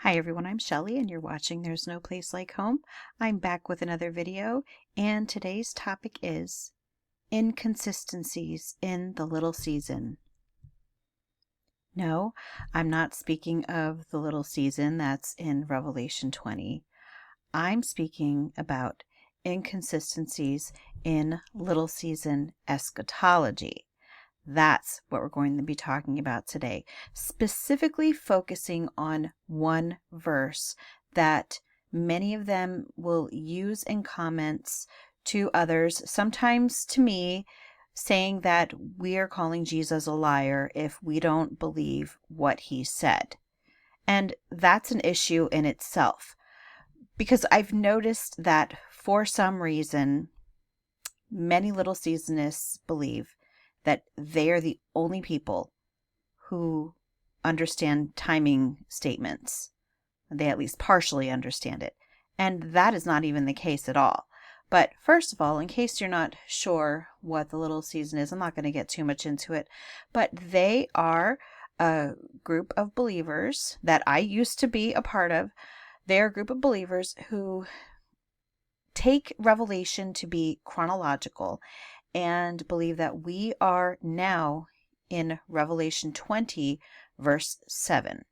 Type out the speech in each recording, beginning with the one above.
Hi everyone, I'm Shelly and you're watching There's No Place Like Home. I'm back with another video and today's topic is inconsistencies in the little season. No, I'm not speaking of the little season that's in Revelation 20. I'm speaking about inconsistencies in little season eschatology. That's what we're going to be talking about today, specifically focusing on one verse that many of them will use in comments to others, sometimes to me, saying that we are calling Jesus a liar if we don't believe what he said. And that's an issue in itself, because I've noticed that for some reason, many little seasonists believe that they are the only people who understand timing statements. They at least partially understand it. And that is not even the case at all. But first of all, in case you're not sure what the little season is, I'm not going to get too much into it, but they are a group of believers that I used to be a part of. They're a group of believers who take Revelation to be chronological and believe that we are now in Revelation 20, verse 7.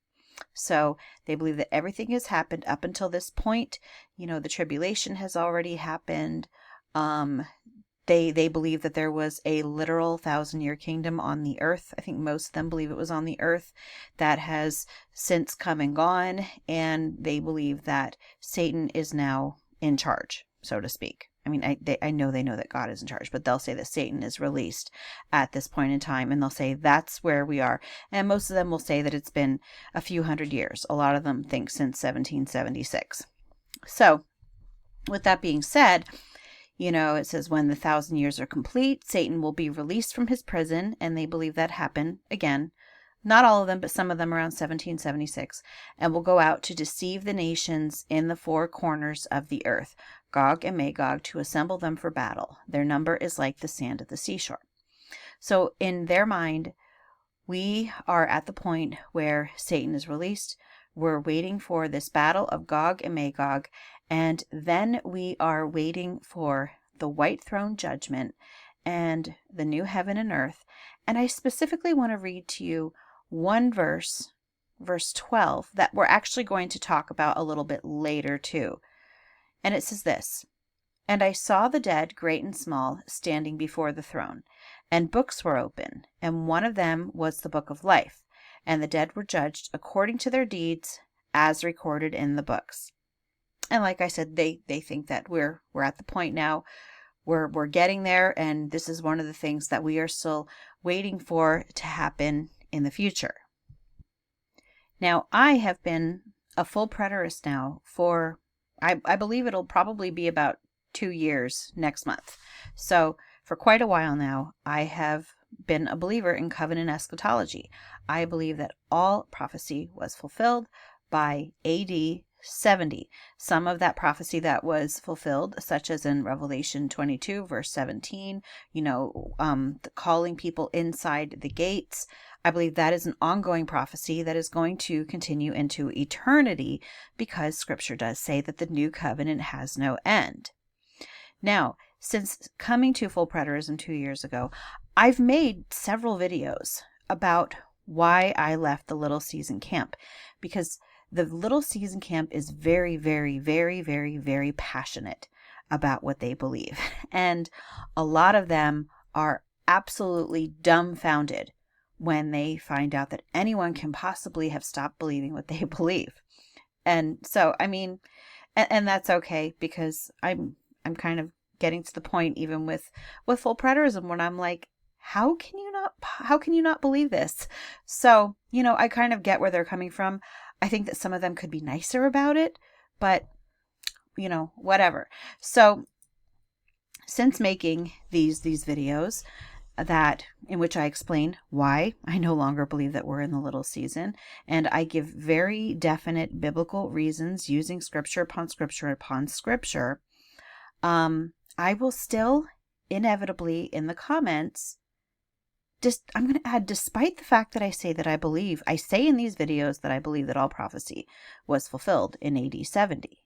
So they believe that everything has happened up until this point. The tribulation has already happened. They believe that there was a literal 1,000-year kingdom on the earth. I think most of them believe it was on the earth that has since come and gone. And they believe that Satan is now in charge, so to speak. I mean, I know they know that God is in charge, but they'll say that Satan is released at this point in time, and they'll say that's where we are. And most of them will say that it's been a few hundred years. A lot of them think since 1776. So, with that being said, it says when the 1,000 years are complete, Satan will be released from his prison, and they believe that happened again. Not all of them, but some of them around 1776, and will go out to deceive the nations in the four corners of the earth, Gog and Magog, to assemble them for battle. Their number is like the sand of the seashore. So in their mind, we are at the point where Satan is released. We're waiting for this battle of Gog and Magog, and then we are waiting for the white throne judgment and the new heaven and earth. And I specifically want to read to you one verse, verse 12, that we're actually going to talk about a little bit later too. And it says this: "And I saw the dead, great and small, standing before the throne, and books were open, and one of them was the book of life, and the dead were judged according to their deeds as recorded in the books." And like I said, they think that we're at the point now. We're getting there, and this is one of the things that we are still waiting for to happen in the future. Now, I have been a full preterist now for, I believe it'll probably be about 2 years next month. So for quite a while now, I have been a believer in covenant eschatology. I believe that all prophecy was fulfilled by AD 70. Some of that prophecy that was fulfilled, such as in Revelation 22, verse 17, calling people inside the gates. I believe that is an ongoing prophecy that is going to continue into eternity, because Scripture does say that the new covenant has no end. Now, since coming to full preterism 2 years ago, I've made several videos about why I left the little season camp, because the little season camp is very, very, very, very, very passionate about what they believe. And a lot of them are absolutely dumbfounded when they find out that anyone can possibly have stopped believing what they believe. And so, I mean, and that's okay, because I'm kind of getting to the point, even with full preterism, when I'm like, how can you not believe this? So, I kind of get where they're coming from. I think that some of them could be nicer about it, but whatever. So since making these videos in which I explain why I no longer believe that we're in the little season, and I give very definite biblical reasons using scripture upon scripture upon scripture, I will still inevitably in the comments I'm going to add, despite the fact that I say in these videos that I believe that all prophecy was fulfilled in AD 70.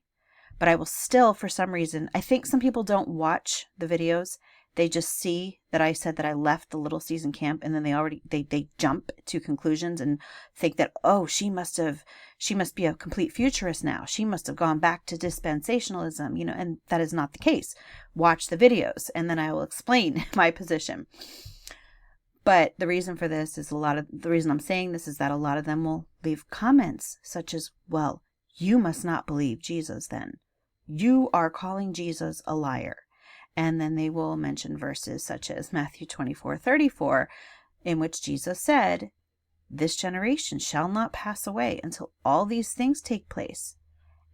But I will still, for some reason, I think some people don't watch the videos. They just see that I said that I left the little season camp, and then they jump to conclusions and think that, oh, she must be a complete futurist now. She must have gone back to dispensationalism, and that is not the case. Watch the videos, and then I will explain my position. But the reason for this is the reason I'm saying this is that a lot of them will leave comments such as, well, you must not believe Jesus then. You are calling Jesus a liar. And then they will mention verses such as Matthew 24:34, in which Jesus said, this generation shall not pass away until all these things take place.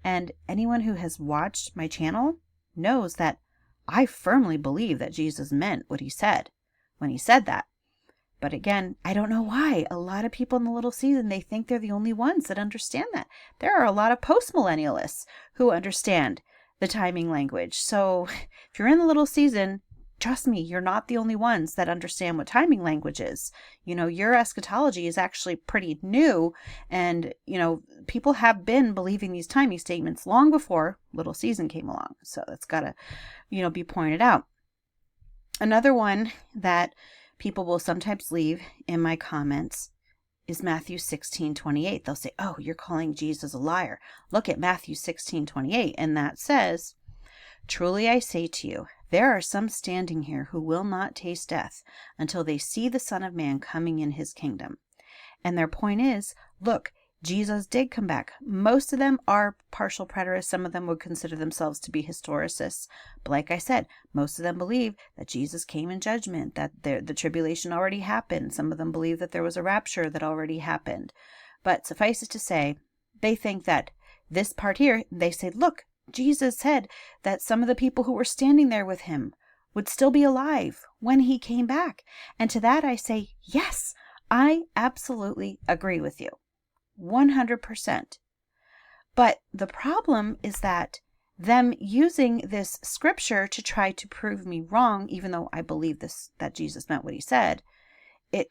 And anyone who has watched my channel knows that I firmly believe that Jesus meant what he said when he said that. But again, I don't know why. A lot of people in the little season, they think they're the only ones that understand that. There are a lot of post-millennialists who understand the timing language. So if you're in the little season, trust me, you're not the only ones that understand what timing language is. Your eschatology is actually pretty new. And, people have been believing these timing statements long before little season came along. So that's got to, be pointed out. Another one that people will sometimes leave in my comments is Matthew 16:28. They'll say, oh, you're calling Jesus a liar. Look at Matthew 16:28. And that says, truly I say to you, there are some standing here who will not taste death until they see the Son of Man coming in his kingdom. And their point is, look, Jesus did come back. Most of them are partial preterists. Some of them would consider themselves to be historicists. But like I said, most of them believe that Jesus came in judgment, that the tribulation already happened. Some of them believe that there was a rapture that already happened. But suffice it to say, they think that this part here, they say, look, Jesus said that some of the people who were standing there with him would still be alive when he came back. And to that I say, yes, I absolutely agree with you. 100%. But the problem is that them using this scripture to try to prove me wrong, even though I believe that Jesus meant what he said, it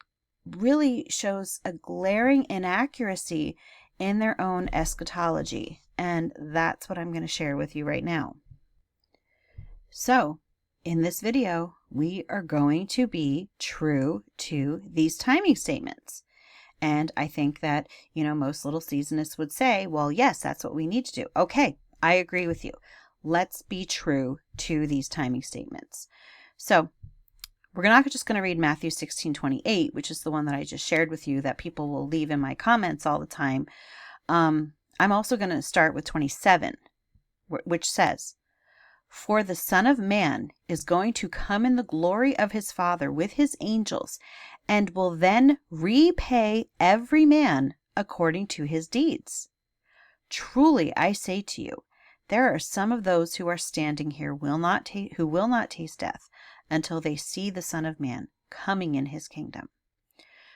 really shows a glaring inaccuracy in their own eschatology. And that's what I'm going to share with you right now. So, in this video, we are going to be true to these timing statements. And I think that, most little seasonists would say, well, yes, that's what we need to do. Okay, I agree with you. Let's be true to these timing statements. So we're not just going to read Matthew 16:28, which is the one that I just shared with you that people will leave in my comments all the time. I'm also going to start with 27, which says, for the Son of Man is going to come in the glory of his Father with his angels, and will then repay every man according to his deeds. Truly, I say to you, there are some of those who are standing here who will not taste death until they see the Son of Man coming in his kingdom.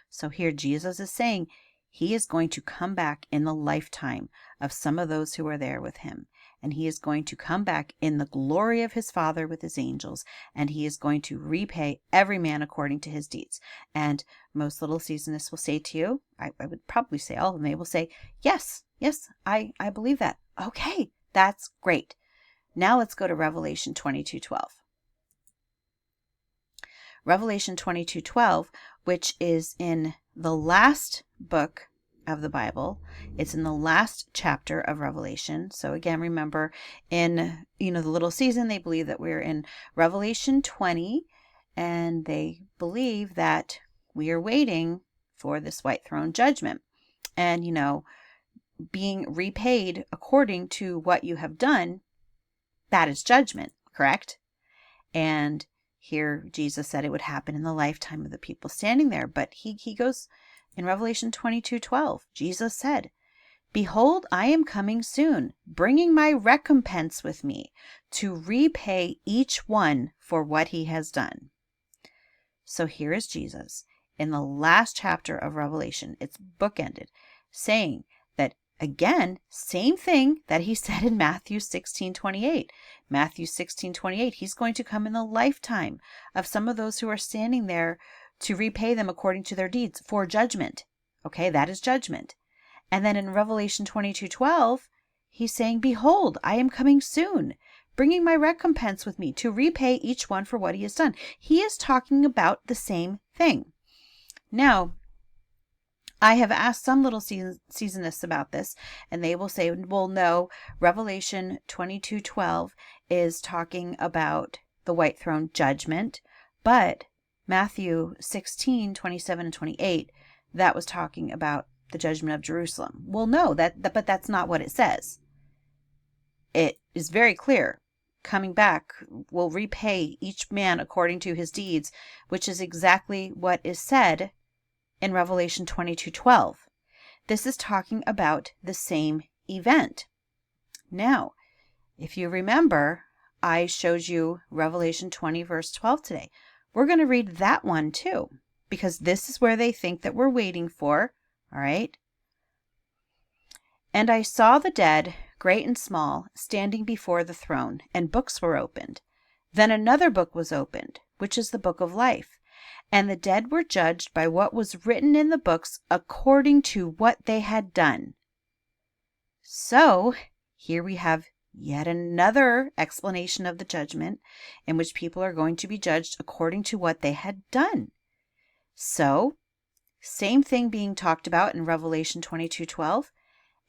So here Jesus is saying he is going to come back in the lifetime of some of those who are there with him. And he is going to come back in the glory of his Father with his angels, and he is going to repay every man according to his deeds. And most little seasonists will say to you, I would probably say all of them, they will say, yes, I believe that. Okay, that's great. Now let's go to Revelation 22:12. Revelation 22:12, which is in the last book of the Bible. It's in the last chapter of Revelation. So again, remember in, the little season, they believe that we're in Revelation 20, and they believe that we are waiting for this white throne judgment and, being repaid according to what you have done. That is judgment, correct? And here Jesus said it would happen in the lifetime of the people standing there. But he goes in Revelation 22:12, Jesus said, behold, I am coming soon, bringing my recompense with me to repay each one for what he has done. So here is Jesus in the last chapter of Revelation. It's bookended, saying that again, same thing that he said in Matthew 16:28. Matthew 16:28, he's going to come in the lifetime of some of those who are standing there to repay them according to their deeds for judgment. Okay, that is judgment. And then in Revelation 22:12, he's saying, behold, I am coming soon, bringing my recompense with me to repay each one for what he has done. He is talking about the same thing. Now, I have asked some little seasonists about this, and they will say, well, no, Revelation 22:12 is talking about the white throne judgment, but Matthew 16:27 and 28, that was talking about the judgment of Jerusalem. Well, no, but that's not what it says. It is very clear. Coming back will repay each man according to his deeds, which is exactly what is said in Revelation 22:12. This is talking about the same event. Now, if you remember, I showed you Revelation 20 verse 12 today. We're going to read that one too, because this is where they think that we're waiting for. All right. And I saw the dead, great and small, standing before the throne, and books were opened. Then another book was opened, which is the book of life. And the dead were judged by what was written in the books according to what they had done. So here we have yet another explanation of the judgment in which people are going to be judged according to what they had done. So, same thing being talked about in Revelation 22:12.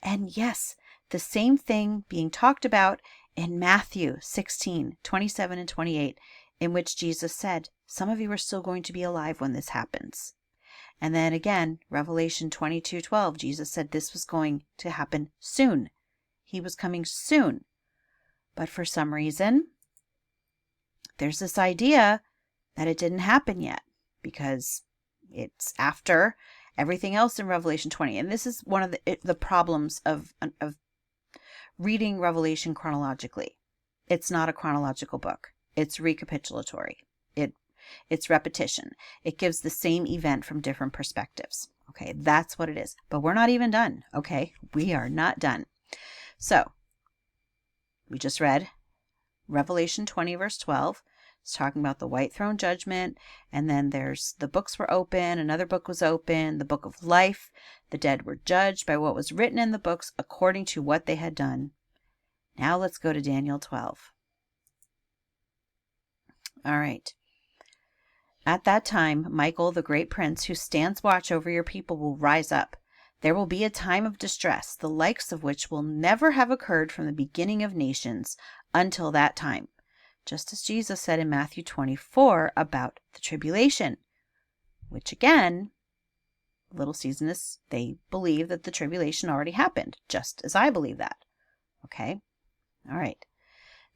And yes, the same thing being talked about in Matthew 16:27 and 28, in which Jesus said, some of you are still going to be alive when this happens. And then again, Revelation 22:12, Jesus said this was going to happen soon. He was coming soon. But for some reason, there's this idea that it didn't happen yet because it's after everything else in Revelation 20. And this is one of the problems of reading Revelation chronologically. It's not a chronological book. It's recapitulatory. It's repetition. It gives the same event from different perspectives. Okay, that's what it is. But we're not even done. Okay, we are not done. So, we just read Revelation 20 verse 12. It's talking about the white throne judgment. And then there's the books were open. Another book was open. The book of life. The dead were judged by what was written in the books according to what they had done. Now let's go to Daniel 12. All right. At that time, Michael, the great prince, who stands watch over your people, will rise up. There will be a time of distress, the likes of which will never have occurred from the beginning of nations until that time. Just as Jesus said in Matthew 24 about the tribulation, which again, little seasonists, they believe that the tribulation already happened, just as I believe that. Okay? All right.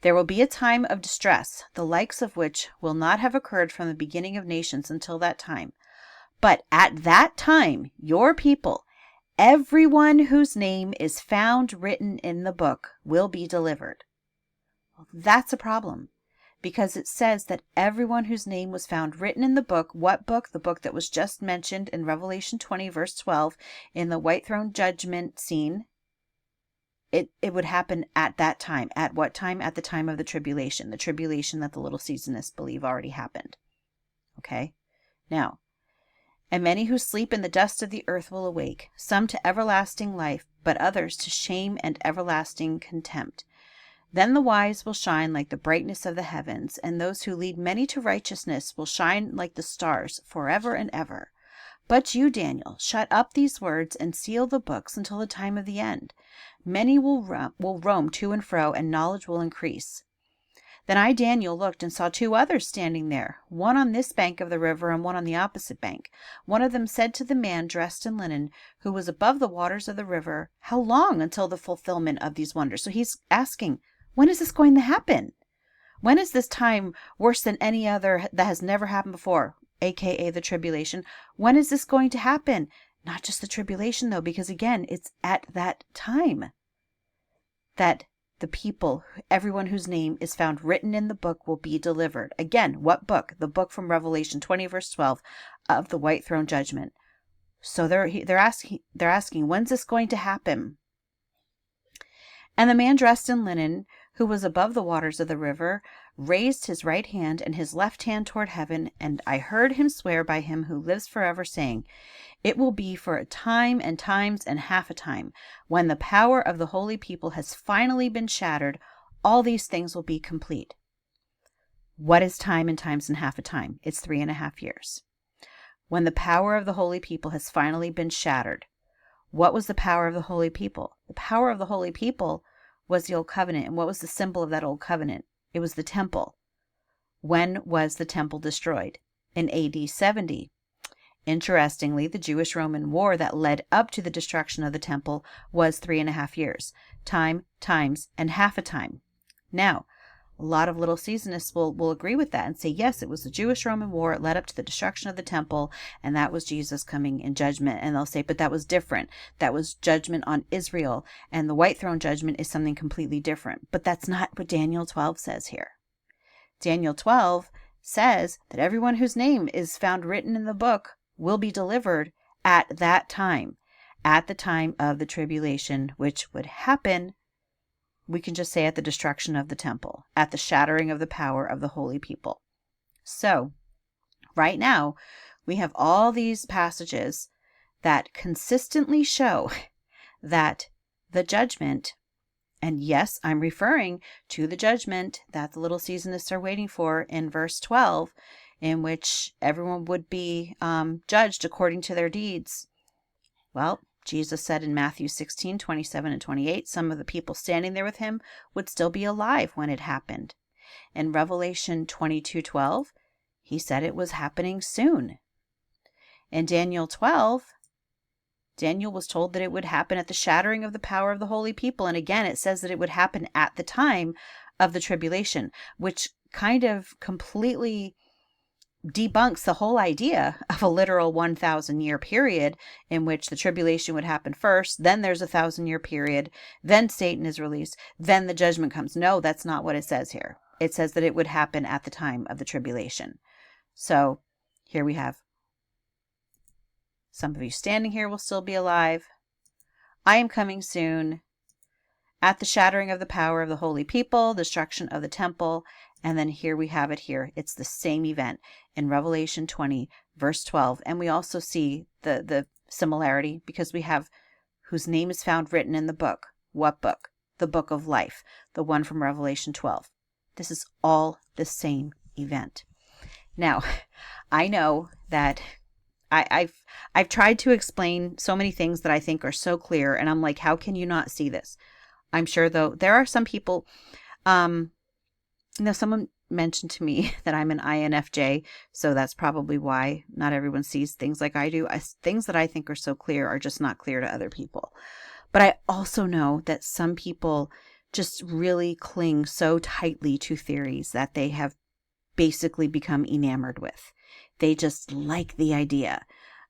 There will be a time of distress, the likes of which will not have occurred from the beginning of nations until that time. But at that time, your people, everyone whose name is found written in the book, will be delivered. Well, that's a problem, because it says that everyone whose name was found written in the book, what book? The book that was just mentioned in Revelation 20, verse 12, in the white throne judgment scene. It would happen at that time. At what time? At the time of the tribulation that the little seasonists believe already happened. Okay? Now, and many who sleep in the dust of the earth will awake, some to everlasting life, but others to shame and everlasting contempt. Then the wise will shine like the brightness of the heavens, and those who lead many to righteousness will shine like the stars forever and ever. But you, Daniel, shut up these words and seal the books until the time of the end. Many will roam to and fro, and knowledge will increase. Then I, Daniel, looked and saw two others standing there, one on this bank of the river and one on the opposite bank. One of them said to the man dressed in linen, who was above the waters of the river, how long until the fulfillment of these wonders? So he's asking, when is this going to happen? When is this time worse than any other that has never happened before, aka the tribulation? When is this going to happen? Not just the tribulation, though, because again, it's at that time that the people, everyone whose name is found written in the book, will be delivered. Again, what book? The book from Revelation 20, verse 12 of the white throne judgment. So they're asking, when's this going to happen? And the man dressed in linen, who was above the waters of the river, raised his right hand and his left hand toward heaven, and I heard him swear by him who lives forever, saying, it will be for a time and times and half a time. When the power of the holy people has finally been shattered, all these things will be complete. What is time and times and half a time? It's 3.5 years. When the power of the holy people has finally been shattered. What was the power of the holy people? The power of the holy people was the old covenant. And what was the symbol of that old covenant? It was the temple. When was the temple destroyed? In AD 70. Interestingly, the Jewish-Roman War that led up to the destruction of the temple was 3.5 years. Time, times, and half a time. Now, a lot of Little Seasonists will agree with that and say, yes, it was the Jewish-Roman War. It led up to the destruction of the temple, and that was Jesus coming in judgment. And they'll say, but that was different. That was judgment on Israel, and the white throne judgment is something completely different. But that's not what Daniel 12 says here. Daniel 12 says that everyone whose name is found written in the book will be delivered at that time, at the time of the tribulation, which would happen, we can just say, at the destruction of the temple, at the shattering of the power of the holy people. So, right now, we have all these passages that consistently show that the judgment, and yes, I'm referring to the judgment that the Little Seasonists are waiting for in verse 12, in which everyone would be judged according to their deeds. Well, Jesus said in Matthew 16, 27 and 28, some of the people standing there with him would still be alive when it happened. In Revelation 22:12, he said it was happening soon. In Daniel 12, Daniel was told that it would happen at the shattering of the power of the holy people. And again, it says that it would happen at the time of the tribulation, which kind of completely debunks the whole idea of a literal 1,000-year period in which the tribulation would happen first, then there's a 1,000-year period, then Satan is released, then the judgment comes. No, that's not what it says here. It says that it would happen at the time of the tribulation. So here we have some of you standing here will still be alive. I am coming soon. At the shattering of the power of the holy people, destruction of the temple, and then here we have it here. It's the same event in Revelation 20, verse 12. And we also see the similarity because we have whose name is found written in the book. What book? The book of life, the one from Revelation 12. This is all the same event. Now, I know that I've tried to explain so many things that I think are so clear, and I'm like, how can you not see this? I'm sure, though, there are some people, someone mentioned to me that I'm an INFJ, so that's probably why not everyone sees things like I do. Things that I think are so clear are just not clear to other people. But I also know that some people just really cling so tightly to theories that they have basically become enamored with. They just like the idea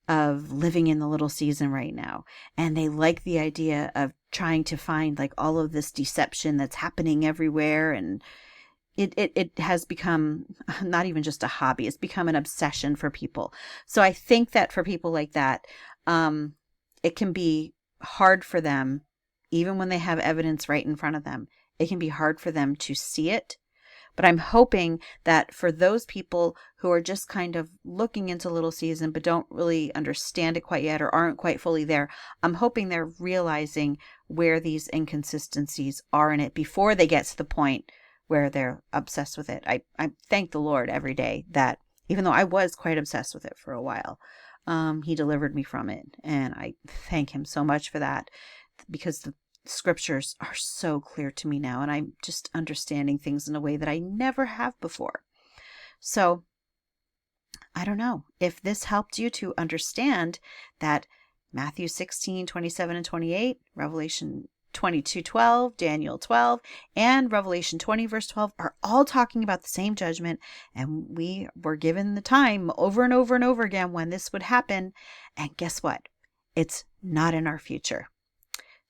of living in the little season right now. And they like the idea of trying to find like all of this deception that's happening everywhere. And it has become not even just a hobby. It's become an obsession for people. So I think that for people like that, it can be hard for them, even when they have evidence right in front of them, it can be hard for them to see it. But I'm hoping that for those people who are just kind of looking into Little Season but don't really understand it quite yet or aren't quite fully there, I'm hoping they're realizing where these inconsistencies are in it before they get to the point where they're obsessed with it. I thank the Lord every day that even though I was quite obsessed with it for a while, he delivered me from it. And I thank him so much for that because the scriptures are so clear to me now, and I'm just understanding things in a way that I never have before. So I don't know if this helped you to understand that Matthew 16, 27 and 28, Revelation 22:12, Daniel 12, and Revelation 20 verse 12 are all talking about the same judgment, and we were given the time over and over and over again when this would happen. And guess what? It's not in our future.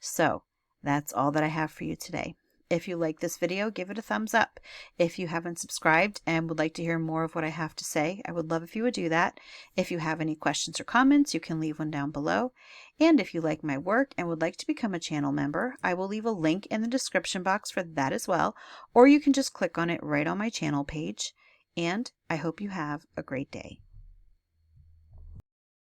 So that's all that I have for you today. If you like this video, give it a thumbs up. If you haven't subscribed and would like to hear more of what I have to say, I would love if you would do that. If you have any questions or comments, you can leave one down below. And if you like my work and would like to become a channel member, I will leave a link in the description box for that as well, or you can just click on it right on my channel page. And I hope you have a great day.